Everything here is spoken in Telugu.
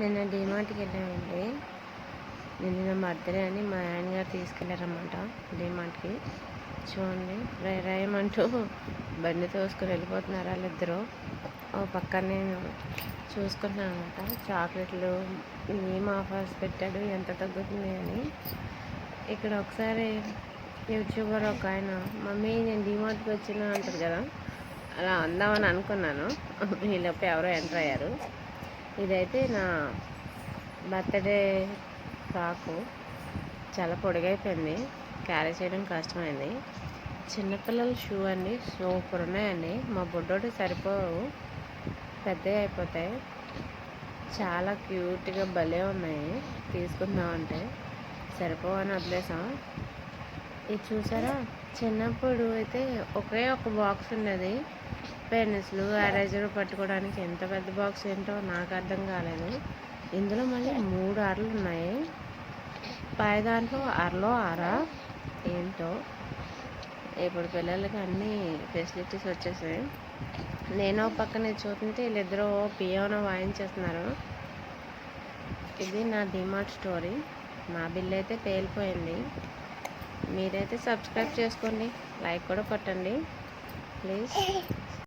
నిన్న డీమార్ట్కి వెళ్ళామండి. నిన్న నా బర్త్డే అని మా ఆయన గారు తీసుకెళ్ళారన్నమాట డీమార్ట్కి. చూడండి రేయమంటూ బండి తోసుకొని వెళ్ళిపోతున్నారు వాళ్ళిద్దరూ. ఓ పక్కన నేను చూసుకుంటున్నాను అనమాట. చాక్లెట్లు ఏం ఆఫర్స్ పెట్టాడు, ఎంత తగ్గుతుంది అని. ఇక్కడ ఒకసారి యూట్యూబర్ ఒక ఆయన మమ్మీ నేను డీమార్ట్కి వచ్చిన అంటారు కదా, అలా అందామని అనుకున్నాను. వీళ్ళప్ప ఎవరో ఎంటర్ అయ్యారు. ఇదైతే నా బర్త్డే ఫ్రాకు, చాలా పొడిగైపోయింది, క్యారీ చేయడం కష్టమైంది. చిన్నపిల్లల షూ అండి, సూపర్ ఉన్నాయండి. మా బుడ్డోటి సరిపోవు, పెద్దగా అయిపోతాయి. చాలా క్యూట్గా భలే ఉన్నాయి. తీసుకుందామంటే సరిపోవని వదిలేసాం. ఇది చూసారా, చిన్నప్పుడు అయితే ఒకే ఒక బాక్స్ ఉండేది. పెన్సిల్, ఎరేజర్ పట్టుకోవడానికి ఎంత పెద్ద బాక్స్ ఏంటో నాకు అర్థం కాలేదు. ఇందులో మళ్ళీ 3 అరలు ఉన్నాయి. పై దాంట్లో అరలో అరా ఏంటో. ఇప్పుడు పిల్లలకి అన్ని ఫెసిలిటీస్ వచ్చేసాయి. నేను ఒక పక్కన చూస్తుంటే వీళ్ళిద్దరూ పియానో వాయించేస్తున్నారు. ఇది నా డీమార్ట్ స్టోరీ. నా బిల్ అయితే పేలిపోయింది. మీరైతే సబ్స్క్రైబ్ చేసుకోండి, లైక్ కూడా కొట్టండి ప్లీజ్.